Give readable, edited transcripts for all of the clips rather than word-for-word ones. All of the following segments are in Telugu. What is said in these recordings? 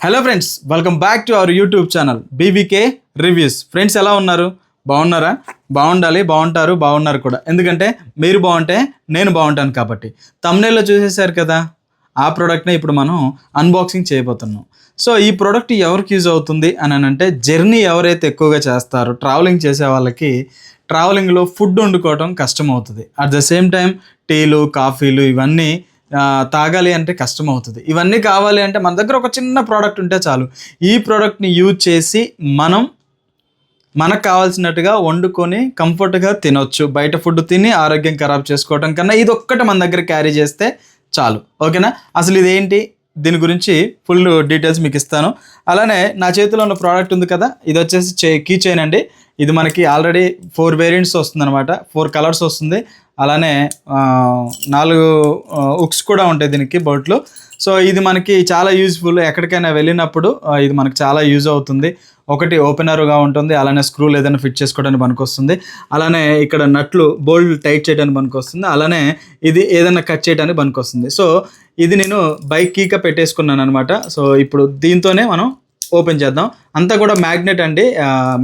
Hello friends, welcome back to our YouTube channel BBK reviews. Friends ఎలా ఉన్నారు? బాగున్నారా? బాగుండాలి, బాగుంటారు, బాగున్నారు కూడా. ఎందుకంటే మీరు బాగుంటే నేను బాగుంటాను కాబట్టి. థంబ్నెయిల్లో చూసేశారు కదా, ఆ ప్రోడక్ట్ని ఇప్పుడు మనం అన్బాక్సింగ్ చేయబోతున్నాం. సో ఈ ప్రోడక్ట్ ఎవరికి యూజ్ అవుతుంది అని అంటే, జర్నీ ఎవరైతే ఎక్కువగా చేస్తారో, ట్రావెలింగ్ చేసే వాళ్ళకి ట్రావెలింగ్లో ఫుడ్ వండుకోవడం కష్టం అవుతుంది. అట్ ద సేమ్ టైం టీలు, కాఫీలు ఇవన్నీ తాగాలి అంటే కష్టం అవుతుంది. ఇవన్నీ కావాలి అంటే మన దగ్గర ఒక చిన్న ప్రోడక్ట్ ఉంటే చాలు. ఈ ప్రోడక్ట్ని యూజ్ చేసి మనకు కావాల్సినట్టుగా వండుకొని కంఫర్ట్గా తినొచ్చు. బయట ఫుడ్ తిని ఆరోగ్యం ఖరాబ్ చేసుకోవడం కన్నా ఇది ఒక్కటి మన దగ్గర క్యారీ చేస్తే చాలు. ఓకేనా? అసలు ఇదేంటి, దీని గురించి ఫుల్ డీటెయిల్స్ మీకు ఇస్తాను. అలానే నా చేతిలో ఉన్న ప్రోడక్ట్ ఉంది కదా, ఇది వచ్చేసి కీ చైన్ అండి. ఇది మనకి ఆల్రెడీ 4 వేరియంట్స్ వస్తుంది అనమాట, 4 కలర్స్ వస్తుంది. అలానే 4 హుక్స్ కూడా ఉంటాయి దీనికి, బోట్లు. సో ఇది మనకి చాలా యూజ్ఫుల్. ఎక్కడికైనా వెళ్ళినప్పుడు ఇది మనకు చాలా యూజ్ అవుతుంది. ఒకటి ఓపెనర్గా ఉంటుంది, అలానే స్క్రూలు ఏదైనా ఫిట్ చేసుకోవడానికి పనికొస్తుంది. అలానే ఇక్కడ నట్లు బోల్ట్ టైట్ చేయడానికి పనికొస్తుంది. అలానే ఇది ఏదైనా కట్ చేయడానికి పనికొస్తుంది. సో ఇది నేను బైక్ కీగా పెట్టేసుకున్నాను అనమాట. సో ఇప్పుడు దీంతోనే మనం ఓపెన్ చేద్దాం. అంతా కూడా మ్యాగ్నెట్ అండి,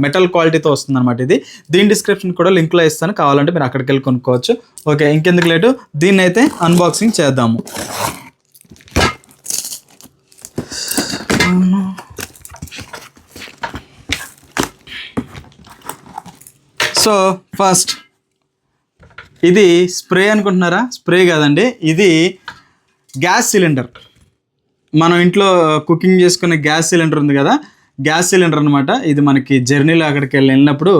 మెటల్ క్వాలిటీతో వస్తుంది అనమాట. ఇది దీని డిస్క్రిప్షన్ కూడా లింక్లో ఇస్తాను, కావాలంటే మీరు అక్కడికి వెళ్ళి కొనుక్కోవచ్చు. ఓకే, ఇంకెందుకు లేటు, దీన్ని అయితే అన్బాక్సింగ్ చేద్దాము. సో ఫస్ట్ ఇది స్ప్రే అనుకుంటున్నారా? స్ప్రే కాదండి, ఇది గ్యాస్ సిలిండర్. మనం ఇంట్లో కుకింగ్ చేసుకునే గ్యాస్ సిలిండర్ ఉంది కదా, గ్యాస్ సిలిండర్ అనమాట. ఇది మనకి జర్నీలో అక్కడికి వెళ్ళినప్పుడు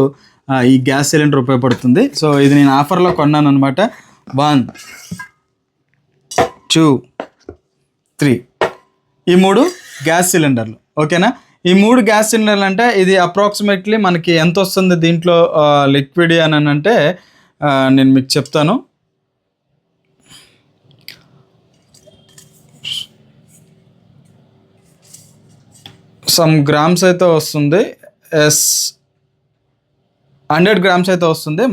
ఈ గ్యాస్ సిలిండర్ ఉపయోగపడుతుంది. సో ఇది నేను ఆఫర్లో కొన్నాను అనమాట. 1 2 3 ఈ 3 గ్యాస్ సిలిండర్లు. ఓకేనా? ఈ 3 గ్యాస్ సిలిండర్లు అంటే ఇది అప్రాక్సిమేట్లీ మనకి ఎంత వస్తుంది దీంట్లో లిక్విడ్ అని అంటే నేను మీకు చెప్తాను. సమ్ గ్రామ్స్ అయితే వస్తుంది. 100 గ్రామ్స్ అయితే వస్తుంది.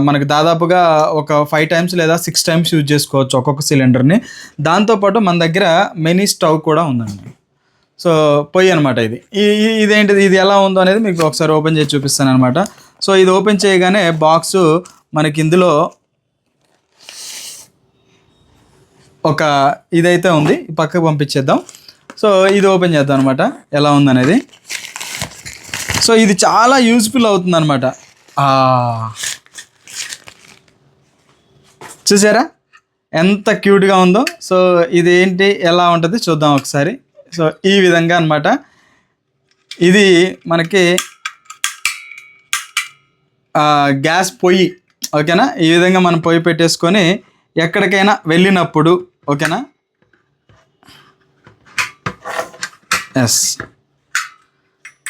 మనకి దాదాపుగా ఒక 5 టైమ్స్ లేదా 6 టైమ్స్ యూజ్ చేసుకోవచ్చు ఒక్కొక్క సిలిండర్ని. దాంతోపాటు మన దగ్గర మినీ స్టవ్ కూడా ఉందండి. సో పొయ్యి అనమాట ఇది. ఇదేంటిది, ఇది ఎలా ఉందో అనేది మీకు ఒకసారి ఓపెన్ చేసి చూపిస్తాను అనమాట. సో ఇది ఓపెన్ చేయగానే బాక్సు మనకి ఇందులో ఒక ఇదైతే ఉంది, పక్కకు పంపించేద్దాం. సో ఇది ఓపెన్ చేద్దాం అనమాట, ఎలా ఉందనేది. సో ఇది చాలా యూజ్ఫుల్ అవుతుంది అనమాట. చూసారా ఎంత క్యూట్గా ఉందో? సో ఇది ఏంటి, ఎలా ఉంటుంది చూద్దాం ఒకసారి. సో ఈ విధంగా అనమాట. ఇది మనకి గ్యాస్ పొయ్యి. ఓకేనా? ఈ విధంగా మనం పొయ్యి పెట్టేసుకొని ఎక్కడికైనా వెళ్ళినప్పుడు, ఓకేనా,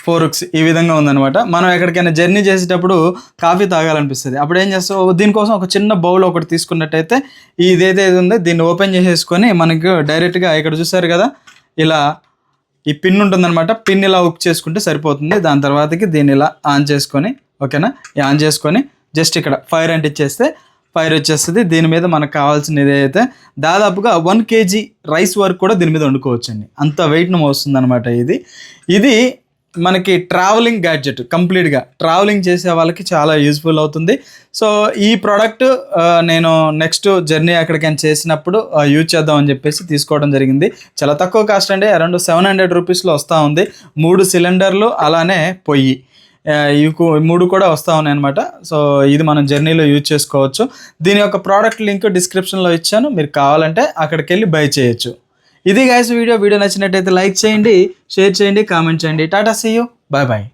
4 హుక్స్ ఈ విధంగా ఉందన్నమాట. మనం ఎక్కడికైనా జర్నీ చేసేటప్పుడు కాఫీ తాగాలనిపిస్తుంది. అప్పుడు ఏం చేస్తాం, దీనికోసం ఒక చిన్న బౌల్ ఒకటి తీసుకున్నట్టయితే ఇదైతే ఉందో దీన్ని ఓపెన్ చేసేసుకొని మనకు డైరెక్ట్గా ఇక్కడ చూసారు కదా, ఇలా ఈ పిన్ ఉంటుందన్నమాట. పిన్ ఇలా హుక్ చేసుకుంటే సరిపోతుంది. దాని తర్వాతకి దీన్ని ఇలా ఆన్ చేసుకొని, ఓకేనా, ఆన్ చేసుకొని జస్ట్ ఇక్కడ ఫైర్ అంటిచ్చేస్తే ఫైర్ వచ్చేస్తుంది. దీని మీద మనకు కావాల్సినది ఏదైతే దాదాపుగా 1 kg రైస్ వరకు కూడా దీని మీద వండుకోవచ్చండి. అంత వెయిట్ను మోస్తుంది అనమాట. ఇది మనకి ట్రావెలింగ్ గ్యాడ్జెట్. కంప్లీట్గా ట్రావెలింగ్ చేసే వాళ్ళకి చాలా యూజ్ఫుల్ అవుతుంది. సో ఈ ప్రోడక్ట్ నేను నెక్స్ట్ జర్నీ ఎక్కడికైనా చేసినప్పుడు యూజ్ చేద్దామని చెప్పేసి తీసుకోవడం జరిగింది. చాలా తక్కువ కాస్ట్ అండి, అరౌండ్ 700 రూపీస్లో వస్తూ ఉంది. 3 సిలిండర్లు అలానే పొయ్యి, ఇవి 3 కూడా వస్తూ ఉన్నాయి అనమాట. సో ఇది మనం జర్నీలో యూజ్ చేసుకోవచ్చు. దీని యొక్క ప్రోడక్ట్ లింక్ డిస్క్రిప్షన్లో ఇచ్చాను, మీరు కావాలంటే అక్కడికి వెళ్ళి బై చేయొచ్చు. ఇది గైస్ వీడియో నచ్చినట్టయితే లైక్ చేయండి, షేర్ చేయండి, కామెంట్ చేయండి. టాటా, సీ యూ, బాయ్ బాయ్.